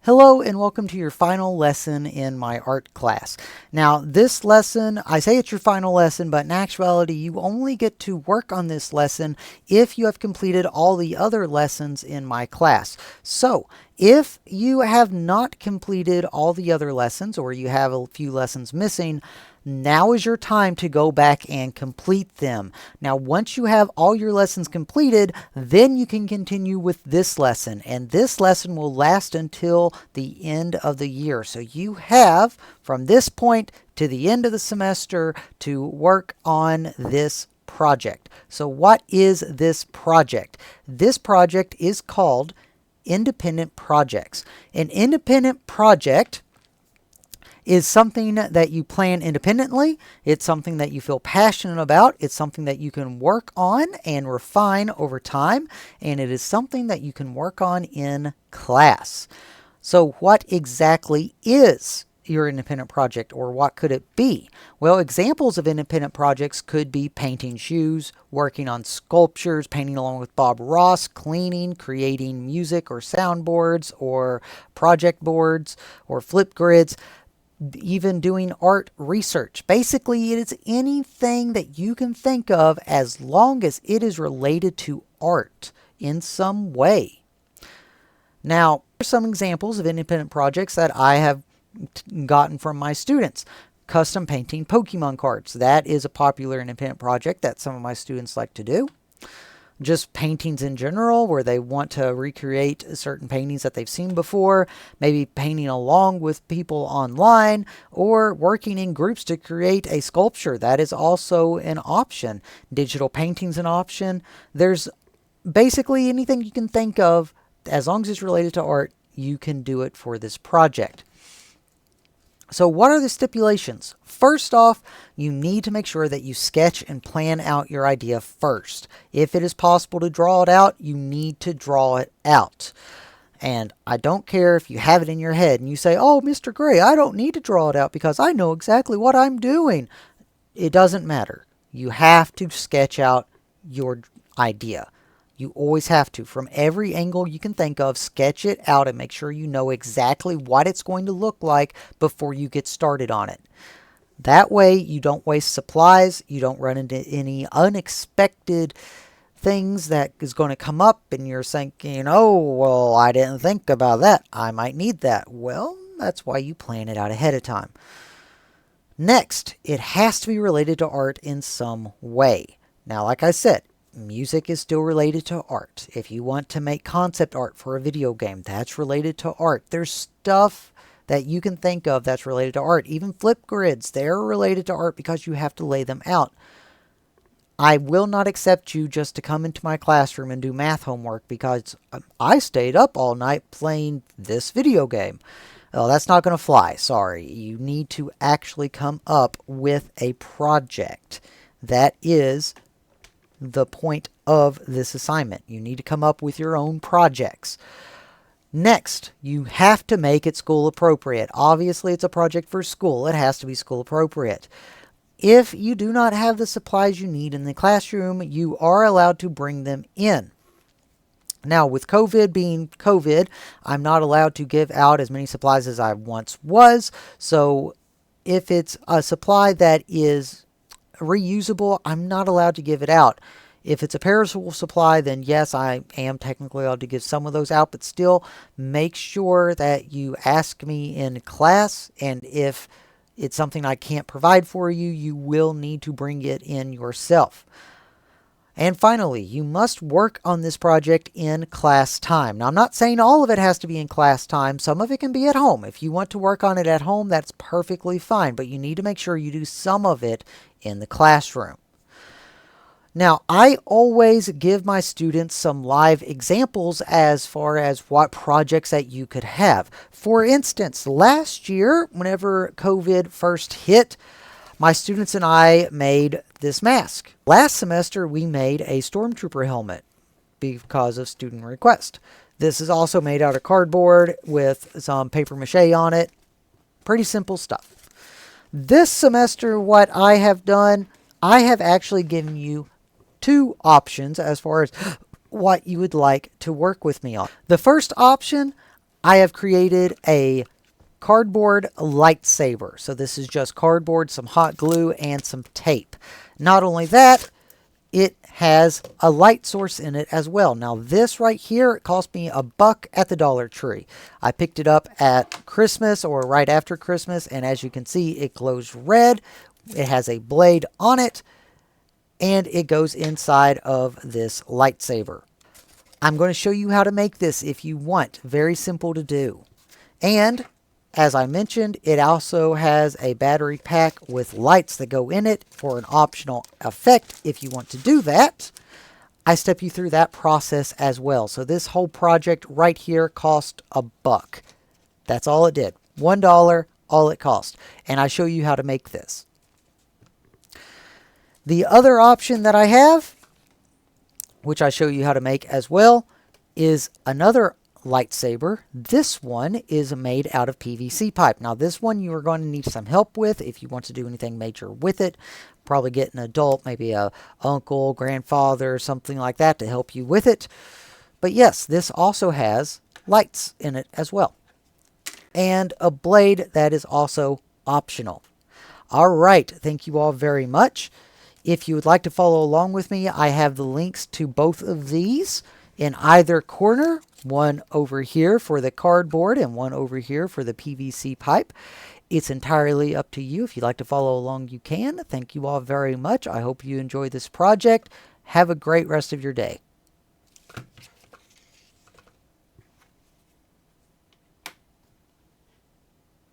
Hello and welcome to your final lesson in my art class. Now this lesson, I say it's your final lesson, but in actuality you only get to work on this lesson if you have completed all the other lessons in my class. So if you have not completed all the other lessons or you have a few lessons missing, now is your time to go back and complete them. Now, once you have all your lessons completed, then you can continue with this lesson. And this lesson will last until the end of the year. So you have, from this point to the end of the semester, to work on this project. So what is this project? This project is called independent projects. An independent project is something that you plan independently. It's something that you feel passionate about. It's something that you can work on and refine over time. And it is something that you can work on in class. So what exactly is your independent project, or what could it be? Well, examples of independent projects could be painting shoes, working on sculptures, painting along with Bob Ross, cleaning, creating music or soundboards or project boards or flip grids, even doing art research. Basically, it is anything that you can think of as long as it is related to art in some way. Now, here's some examples of independent projects that I have gotten from my students. Custom painting Pokemon cards. That is a popular independent project that some of my students like to do. Just paintings in general, where they want to recreate certain paintings that they've seen before, maybe painting along with people online, or working in groups to create a sculpture. That is also an option. Digital painting's an option. There's basically anything you can think of, as long as it's related to art, you can do it for this project. So what are the stipulations? First off, you need to make sure that you sketch and plan out your idea first. If it is possible to draw it out, you need to draw it out. And I don't care if you have it in your head and you say, "Oh, Mr. Gray, I don't need to draw it out because I know exactly what I'm doing." It doesn't matter. You have to sketch out your idea. You always have to. From every angle you can think of, sketch it out and make sure you know exactly what it's going to look like before you get started on it. That way you don't waste supplies, you don't run into any unexpected things that is going to come up and you're thinking, "Oh, well, I didn't think about that. I might need that." Well, that's why you plan it out ahead of time. Next, it has to be related to art in some way. Now, like I said, music is still related to art. If you want to make concept art for a video game, that's related to art. There's stuff that you can think of that's related to art. Even flip grids, they're related to art because you have to lay them out. I will not accept you just to come into my classroom and do math homework because I stayed up all night playing this video game. Oh, that's not going to fly. Sorry. You need to actually come up with a project. That is the point of this assignment. You need to come up with your own projects. Next, you have to make it school appropriate. Obviously, it's a project for school. It has to be school appropriate. If you do not have the supplies you need in the classroom, you are allowed to bring them in. Now, with COVID being COVID, I'm not allowed to give out as many supplies as I once was. So if it's a supply that is reusable, I'm not allowed to give it out. If it's a perishable supply, then yes, I am technically allowed to give some of those out, but still make sure that you ask me in class, and if it's something I can't provide for you, you will need to bring it in yourself. And finally, you must work on this project in class time. Now, I'm not saying all of it has to be in class time. Some of it can be at home. If you want to work on it at home, that's perfectly fine. But you need to make sure you do some of it in the classroom. Now, I always give my students some live examples as far as what projects that you could have. For instance, last year, whenever COVID first hit, my students and I made this mask. Last semester, we made a stormtrooper helmet because of student request. This is also made out of cardboard with some paper mache on it. Pretty simple stuff. This semester, what I have done, I have actually given you two options as far as what you would like to work with me on. The first option, I have created a cardboard lightsaber. So this is just cardboard, some hot glue, and some tape. Not only that, it has a light source in it as well. Now this right here, it cost me $1 at the Dollar Tree. I picked it up at Christmas or right after Christmas, and as you can see, it glows red. It has a blade on it, and it goes inside of this lightsaber. I'm going to show you how to make this if you want. Very simple to do. And as I mentioned, it also has a battery pack with lights that go in it for an optional effect if you want to do that. I step you through that process as well. So this whole project right here cost $1. That's all it did. $1, all it cost. And I show you how to make this. The other option that I have, which I show you how to make as well, is another lightsaber. This one is made out of PVC pipe. Now this one you are going to need some help with if you want to do anything major with it. Probably get an adult, maybe a uncle, grandfather, something like that to help you with it. But yes, this also has lights in it as well. And a blade that is also optional. All right, thank you all very much. If you would like to follow along with me, I have the links to both of these in either corner, one over here for the cardboard and one over here for the PVC pipe. It's entirely up to you. If you'd like to follow along, you can. Thank you all very much. I hope you enjoy this project. Have a great rest of your day.